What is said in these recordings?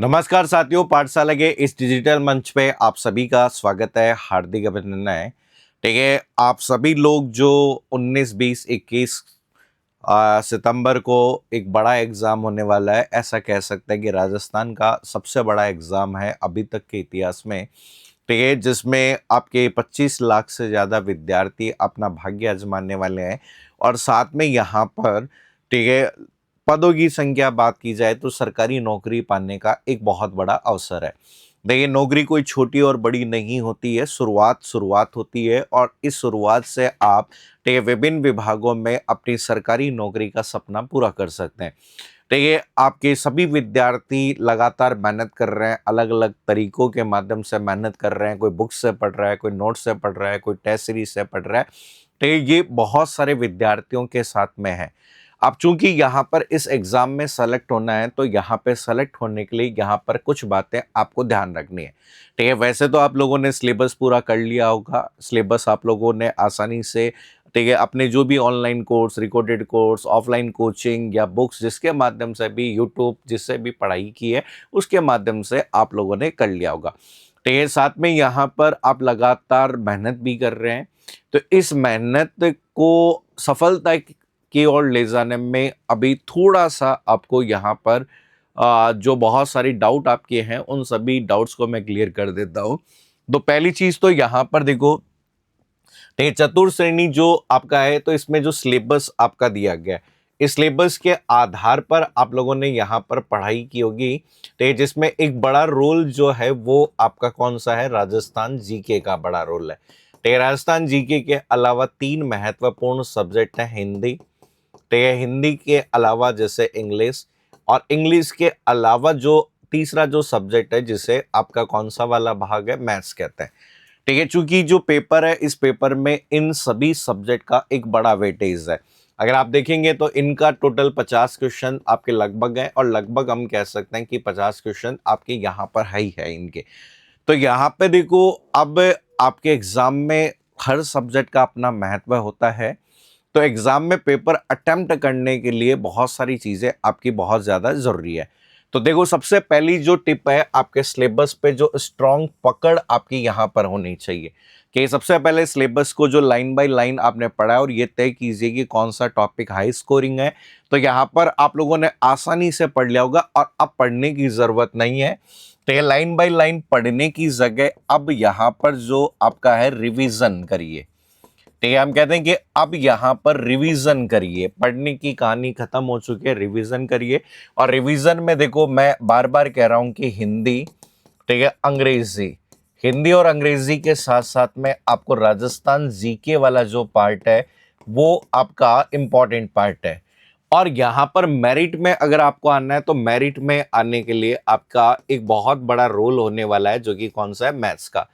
नमस्कार साथियों, पाठशाला के इस डिजिटल मंच पे आप सभी का स्वागत है, हार्दिक अभिनंदन है। ठीक है, आप सभी लोग जो 19, 20, 21 सितंबर को एक बड़ा एग्ज़ाम होने वाला है, ऐसा कह सकते हैं कि राजस्थान का सबसे बड़ा एग्ज़ाम है अभी तक के इतिहास में। ठीक है, जिसमें आपके 25 लाख से ज़्यादा विद्यार्थी अपना भाग्य आजमाने वाले हैं और साथ में यहाँ पर ठीक है, पदों की संख्या बात की जाए तो सरकारी नौकरी पाने का एक बहुत बड़ा अवसर है। देखिए, नौकरी कोई छोटी और बड़ी नहीं होती है, शुरुआत होती है और इस शुरुआत से आप ठीक है, विभिन्न विभागों में अपनी सरकारी नौकरी का सपना पूरा कर सकते हैं। देखिए, आपके सभी विद्यार्थी लगातार मेहनत कर रहे हैं, अलग-अलग तरीकों के माध्यम से मेहनत कर रहे हैं। कोई बुक से पढ़ रहा है, कोई नोट से पढ़ रहा है, कोई टेस्ट सीरीज से पढ़ रहा है। तो ये बहुत सारे विद्यार्थियों के साथ में है। अब चूंकि यहाँ पर इस एग्जाम में सेलेक्ट होना है, तो यहाँ पे सेलेक्ट होने के लिए यहाँ पर कुछ बातें आपको ध्यान रखनी है। ठीक है, वैसे तो आप लोगों ने सिलेबस पूरा कर लिया होगा। सिलेबस आप लोगों ने आसानी से ठीक है, अपने जो भी online course, recorded course, offline coaching या बुक्स जिसके माध्यम से भी, यूट्यूब जिससे भी पढ़ाई की है, उसके माध्यम से आप लोगों ने कर लिया होगा। ठीक है, साथ में यहाँ पर आप लगातार मेहनत भी कर रहे हैं। तो इस मेहनत को सफलता की ओर ले जाने में अभी थोड़ा-सा आपको यहाँ पर जो बहुत सारी डाउट आपके हैं, उन सभी डाउट्स को मैं क्लियर कर देता हूँ। तो पहली चीज़ तो यहाँ पर देखो, ये चतुर श्रेणी जो आपका है, तो इसमें जो सिलेबस आपका दिया गया है, इस सिलेबस के आधार पर आप लोगों ने यहाँ पर पढ़ाई की होगी। तो जिसमें एक बड़ा रोल जो है वो आपका कौन सा है, राजस्थान जीके का बड़ा रोल है। तो राजस्थान जीके के अलावा 3 महत्वपूर्ण सब्जेक्ट हैं। हिंदी, तो ये हिंदी के अलावा जैसे इंग्लिश, और इंग्लिश के अलावा जो तीसरा जो सब्जेक्ट है जिसे आपका कौन सा वाला भाग है, मैथ्स कहते हैं। ठीक है, चूंकि जो पेपर है, इस पेपर में इन सभी सब्जेक्ट का एक बड़ा वेटेज है। अगर आप देखेंगे तो इनका टोटल 50 क्वेश्चन आपके लगभग है, और लगभग हम कह सकते हैं कि 50 क्वेश्चन आपके यहाँ पर है ही है इनके। तो यहाँ पे देखो, अब आपके एग्जाम में हर सब्जेक्ट का अपना महत्व होता है। तो एग्जाम में पेपर अटेम्प्ट करने के लिए बहुत सारी चीजें आपकी बहुत ज्यादा जरूरी है। तो देखो, सबसे पहली जो टिप है, आपके सिलेबस पे जो स्ट्रांग पकड़ आपकी यहाँ पर होनी चाहिए कि सबसे पहले सिलेबस को जो लाइन बाय लाइन आपने पढ़ा है और ये तय कीजिए कि कौन सा टॉपिक हाई स्कोरिंग है। तो यहाँ पर आप लोगों ने आसानी से पढ़ लिया होगा और अब पढ़ने की जरूरत नहीं है। तो ये लाइन बाय लाइन पढ़ने की जगह अब यहाँ पर जो आपका है, रिवीजन करिए। ठीक है, हम कहते हैं कि अब यहाँ पर रिवीजन करिए। पढ़ने की कहानी खत्म हो चुकी है, रिवीजन करिए। और रिवीजन में देखो, मैं बार बार कह रहा हूं कि हिंदी, ठीक है, अंग्रेजी, हिंदी और अंग्रेजी के साथ साथ में आपको राजस्थान जीके वाला जो पार्ट है वो आपका इंपॉर्टेंट पार्ट है। और यहाँ पर मेरिट में अगर आपको आना है, तो मेरिट में आने के लिए आपका एक बहुत बड़ा रोल होने वाला है, जो कि कौन सा है, मैथ्स का।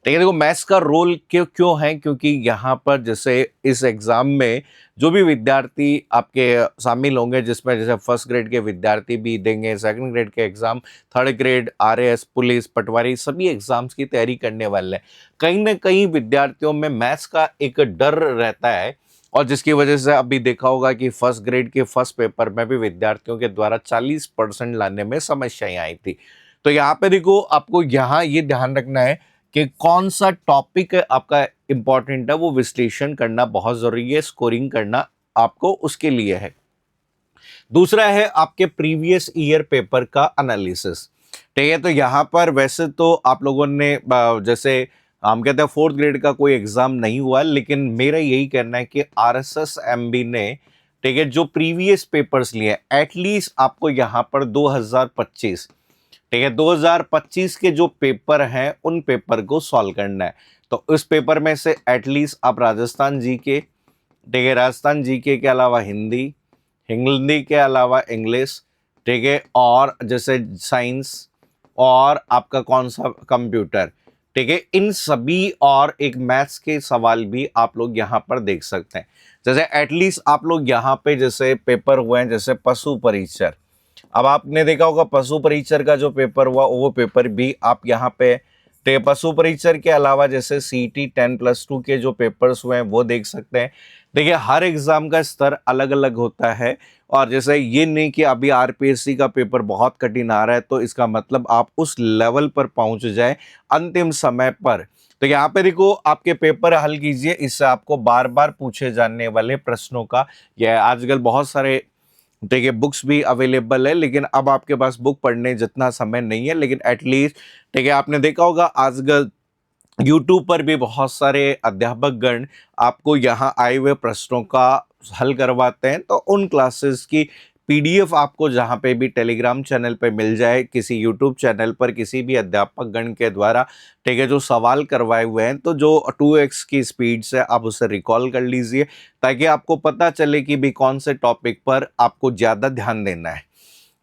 ठीक है, देखो, मैथ्स का रोल क्यों क्यों है, क्योंकि यहाँ पर जैसे इस एग्जाम में जो भी विद्यार्थी आपके शामिल होंगे, जिसमें जैसे फर्स्ट ग्रेड के विद्यार्थी भी देंगे, सेकंड ग्रेड के exam, third grade, RAS, police, patwari, सभी एग्जाम्स की तैयारी करने वाले हैं। कहीं ना कहीं विद्यार्थियों में मैथ्स का एक डर रहता है, और जिसकी वजह से अभी देखा होगा कि फर्स्ट ग्रेड के फर्स्ट पेपर में भी विद्यार्थियों के द्वारा 40% लाने में समस्याएं आई थी। तो यहाँ पे देखो, आपको यहाँ ये ध्यान रखना है कि कौन सा टॉपिक आपका इंपॉर्टेंट है, वो विश्लेषण करना बहुत जरूरी है, स्कोरिंग करना आपको उसके लिए है। दूसरा है आपके प्रीवियस ईयर पेपर का एनालिसिस। ठीक है, तो यहाँ पर वैसे तो आप लोगों ने जैसे हम कहते हैं फोर्थ ग्रेड का कोई एग्जाम नहीं हुआ, लेकिन मेरा यही कहना है कि आरएसएस-एमबी ने ठीक है जो प्रीवियस पेपर्स लिए, एटलीस्ट आपको यहाँ पर 2025, ठीक है, 2025 के जो पेपर हैं उन पेपर को सॉल्व करना है। तो इस पेपर में से एटलीस्ट आप राजस्थान जीके, ठीक है, राजस्थान जीके के अलावा हिंदी, हिंदी के अलावा इंग्लिश, ठीक है, और जैसे साइंस, और आपका कौन सा कंप्यूटर, ठीक है, इन सभी, और एक मैथ्स के सवाल भी आप लोग यहाँ पर देख सकते हैं। जैसे एटलीस्ट आप लोग यहाँ पे जैसे पेपर हुए हैं, जैसे पशु परिचर, अब आपने देखा होगा पशु परिचर का जो पेपर हुआ, वो पेपर भी आप यहाँ पे, तो पशु परिचर के अलावा जैसे सीटी 10+2 के जो पेपर्स हुए हैं वो देख सकते हैं। देखिए हर एग्जाम का स्तर अलग अलग होता है, और जैसे ये नहीं कि अभी आरपीएससी का पेपर बहुत कठिन आ रहा है तो इसका मतलब आप उस लेवल पर पहुंच जाए अंतिम समय पर। तो यहाँ पे देखो आपके पेपर हल कीजिए, इससे आपको बार बार पूछे जाने वाले प्रश्नों का, यह आजकल बहुत सारे देखिए बुक्स भी अवेलेबल है, लेकिन अब आपके पास बुक पढ़ने जितना समय नहीं है, लेकिन एटलीस्ट ठीक है आपने देखा होगा आजकल यूट्यूब पर भी बहुत सारे अध्यापक गण आपको यहाँ आए हुए प्रश्नों का हल करवाते हैं। तो उन क्लासेस की पीडीएफ आपको जहाँ पे भी टेलीग्राम चैनल पे मिल जाए, किसी यूट्यूब चैनल पर किसी भी अध्यापक गण के द्वारा ठीक है जो सवाल करवाए हुए हैं, तो जो 2x की स्पीड से आप उसे रिकॉल कर लीजिए, ताकि आपको पता चले कि भी कौन से टॉपिक पर आपको ज़्यादा ध्यान देना है।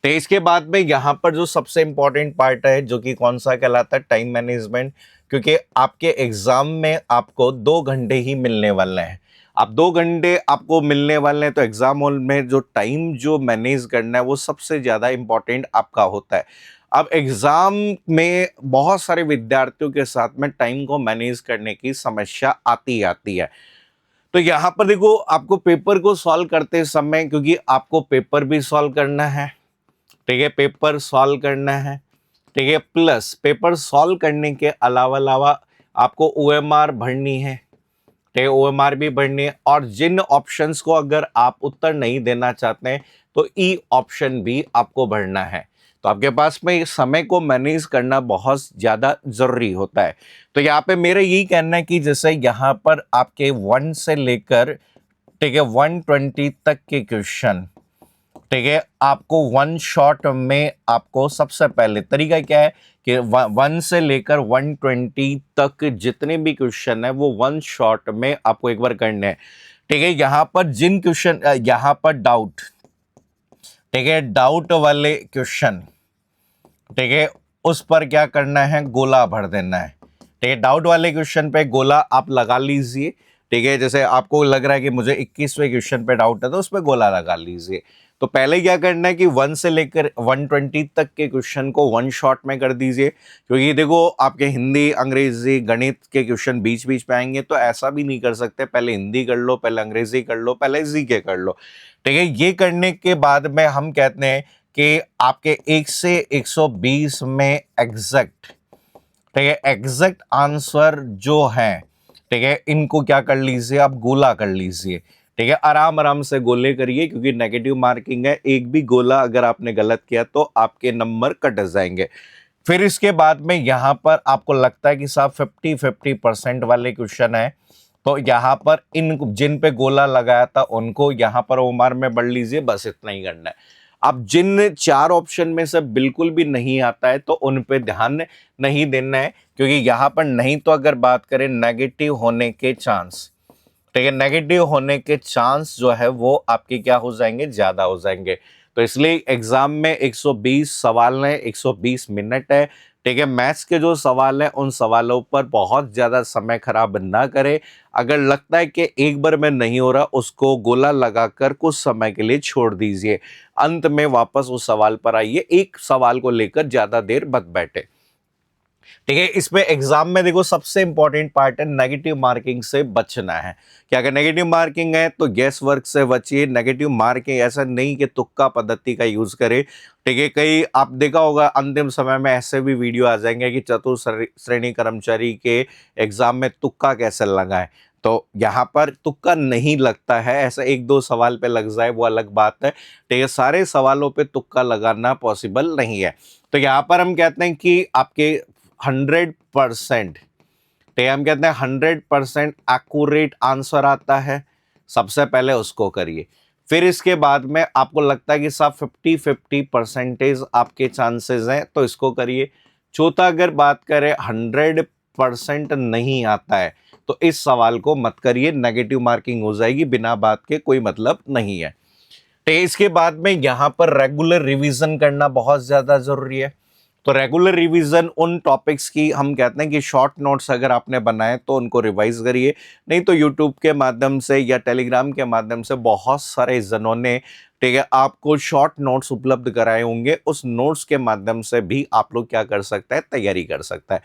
तो इसके बाद में यहाँ पर जो सबसे इंपॉर्टेंट पार्ट है, जो कि कौन सा कहलाता है, टाइम मैनेजमेंट। क्योंकि आपके एग्जाम में आपको 2 घंटे ही मिलने वाले हैं। अब 2 घंटे आपको मिलने वाले हैं, तो एग्जाम हॉल में जो टाइम जो मैनेज करना है वो सबसे ज़्यादा इंपॉर्टेंट आपका होता है। अब एग्जाम में बहुत सारे विद्यार्थियों के साथ में टाइम को मैनेज करने की समस्या आती आती है। तो यहाँ पर देखो आपको पेपर को सॉल्व करते समय, क्योंकि आपको पेपर भी सॉल्व करना है, ठीक है, पेपर सॉल्व करना है, ठीक है, प्लस पेपर सॉल्व करने के अलावा अलावा आपको ओएमआर भरनी है, ठीक है, ओएमआर भी भरनी है, और जिन ऑप्शंस को अगर आप उत्तर नहीं देना चाहते हैं तो ई ऑप्शन भी आपको भरना है। तो आपके पास में समय को मैनेज करना बहुत ज़्यादा ज़रूरी होता है। तो यहाँ पे मेरा यही कहना है कि जैसे यहाँ पर आपके 1 से लेकर ठीक है 120 तक के क्वेश्चन, ठीक है, आपको वन शॉट में आपको सबसे पहले तरीका क्या है कि 1 से लेकर 120 तक जितने भी क्वेश्चन है वो वन शॉट में आपको एक बार करने हैं। ठीक है, यहाँ पर जिन क्वेश्चन यहाँ पर डाउट, ठीक है, डाउट वाले क्वेश्चन, ठीक है, उस पर क्या करना है, गोला भर देना है। ठीक है, डाउट वाले क्वेश्चन पे गोला आप लगा लीजिए। ठीक है, जैसे आपको लग रहा है कि मुझे 21वें क्वेश्चन पे डाउट है तो उस पर गोला लगा लीजिए। तो पहले क्या करना है कि 1 से लेकर 120 तक के क्वेश्चन को वन शॉट में कर दीजिए, क्योंकि देखो आपके हिंदी, अंग्रेजी, गणित के क्वेश्चन बीच बीच में आएंगे, तो ऐसा भी नहीं कर सकते पहले हिंदी कर लो, पहले अंग्रेजी कर लो, पहले जीके कर लो। ठीक है, ये करने के बाद में हम कहते हैं कि आपके 1 से 120 में एग्जैक्ट, ठीक है, एग्जैक्ट आंसर जो है, ठीक है, इनको क्या कर लीजिए, आप गोला कर लीजिए। ठीक है, आराम आराम से गोले करिए, क्योंकि नेगेटिव मार्किंग है, एक भी गोला अगर आपने गलत किया तो आपके नंबर कट जाएंगे। फिर इसके बाद में यहां पर आपको लगता है कि साहब 50-50% वाले क्वेश्चन है, तो यहां पर इन जिन पे गोला लगाया था उनको यहां पर ओमार में बढ़ लीजिए, बस इतना ही करना है। अब जिन 4 ऑप्शन में से बिल्कुल भी नहीं आता है तो उन पे ध्यान नहीं देना है, क्योंकि यहां पर नहीं तो अगर बात करें नेगेटिव होने के चांस, ठीक है, नेगेटिव होने के चांस जो है वो आपके क्या हो जाएंगे, ज्यादा हो जाएंगे। तो इसलिए एग्जाम में 120 सवाल है, 120 मिनट है। ठीक है, मैथ्स के जो सवाल हैं उन सवालों पर बहुत ज़्यादा समय खराब ना करें। अगर लगता है कि एक बार में नहीं हो रहा, उसको गोला लगाकर कुछ समय के लिए छोड़ दीजिए, अंत में वापस उस सवाल पर आइए, एक सवाल को लेकर ज़्यादा देर मत बैठे। ठीक है, इसमें एग्जाम में देखो सबसे इंपॉर्टेंट पार्ट है नेगेटिव मार्किंग से बचना है। कि अगर नेगेटिव मार्किंग है तो गैस वर्क से बचिए। नेगेटिव मार्किंग ऐसा नहीं कि तुक्का पद्धति का यूज करे। ठीक है, कई आप देखा होगा अंतिम समय में ऐसे भी वीडियो आ जाएंगे कि चतुर्थ श्रेणी कर्मचारी के एग्जाम में तुक्का कैसे लगाएं। तो यहाँ पर तुक्का नहीं लगता है, ऐसा 1-2 सवाल पे लग जाए वो अलग बात है। ठीक है, सारे सवालों पे तुक्का लगाना पॉसिबल नहीं है। तो यहाँ पर हम कहते हैं कि आपके 100%, तो हम कहते हैं 100% एक्यूरेट आंसर आता है, सबसे पहले उसको करिए। फिर इसके बाद में आपको लगता है कि साहब 50-50% आपके चांसेस हैं तो इसको करिए। चौथा, अगर बात करें 100% नहीं आता है तो इस सवाल को मत करिए, नेगेटिव मार्किंग हो जाएगी, बिना बात के कोई मतलब नहीं है। तो इसके बाद में यहाँ पर रेगुलर रिवीजन करना बहुत ज़्यादा ज़रूरी है। तो रेगुलर रिवीजन उन टॉपिक्स की हम कहते हैं कि शॉर्ट नोट्स अगर आपने बनाए तो उनको रिवाइज करिए, नहीं तो यूट्यूब के माध्यम से या टेलीग्राम के माध्यम से बहुत सारे जनों ने, ठीक है, आपको शॉर्ट नोट्स उपलब्ध कराए होंगे, उस नोट्स के माध्यम से भी आप लोग क्या कर सकते हैं, तैयारी कर सकता है।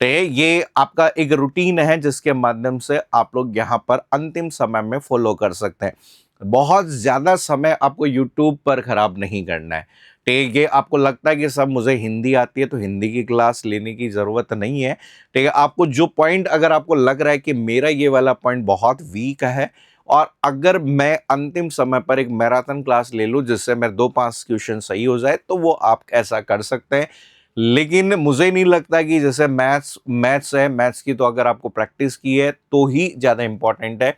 तो ये आपका एक रूटीन है जिसके माध्यम से आप लोग यहाँ पर अंतिम समय में फॉलो कर सकते हैं। बहुत ज़्यादा समय आपको यूट्यूब पर खराब नहीं करना है। ठीक है, ये आपको लगता है कि सब मुझे हिंदी आती है तो हिंदी की क्लास लेने की ज़रूरत नहीं है। ठीक है, आपको जो पॉइंट अगर आपको लग रहा है कि मेरा ये वाला पॉइंट बहुत वीक है और अगर मैं अंतिम समय पर एक मैराथन क्लास ले लूँ जिससे मेरे 2-5 क्वेश्चन सही हो जाए तो वो आप ऐसा कर सकते हैं। लेकिन मुझे नहीं लगता कि जैसे मैथ्स मैथ्स है, मैथ्स की तो अगर आपको प्रैक्टिस की है तो ही ज़्यादा इम्पोर्टेंट है।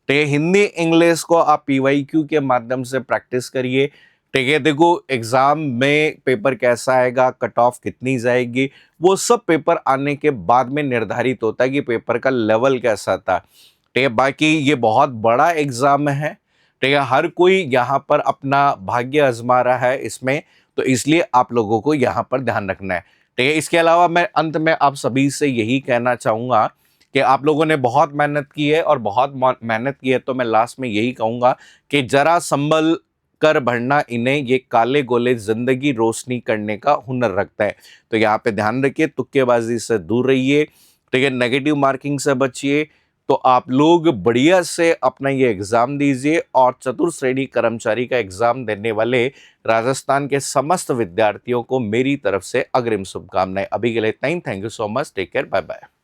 तो ये हिंदी इंग्लिश को आप पीवाईक्यू के माध्यम से प्रैक्टिस करिए। ठीक है, देखो एग्जाम में पेपर कैसा आएगा, कट ऑफ कितनी जाएगी, वो सब पेपर आने के बाद में निर्धारित होता है कि पेपर का लेवल कैसा था। ठीक है, बाकी ये बहुत बड़ा एग्जाम है। ठीक है, हर कोई यहाँ पर अपना भाग्य आजमा रहा है इसमें, तो इसलिए आप लोगों को यहाँ पर ध्यान रखना है। ठीक है, इसके अलावा मैं अंत में आप सभी से यही कहना चाहूँगा कि आप लोगों ने बहुत मेहनत की है और बहुत मेहनत की है, तो मैं लास्ट में यही कहूँगा कि ज़रा संभल कर बढ़ना, इन्हें ये काले गोले ज़िंदगी रोशनी करने का हुनर रखता है। तो यहाँ पे ध्यान रखिए, तुक्केबाजी से दूर रहिए। ठीक है, नेगेटिव मार्किंग से बचिए। तो आप लोग बढ़िया से अपना ये एग्ज़ाम दीजिए और चतुर्थ श्रेणी कर्मचारी का एग्ज़ाम देने वाले राजस्थान के समस्त विद्यार्थियों को मेरी तरफ से अग्रिम शुभकामनाएं। अभी के लिए thank you so much, take care, bye bye.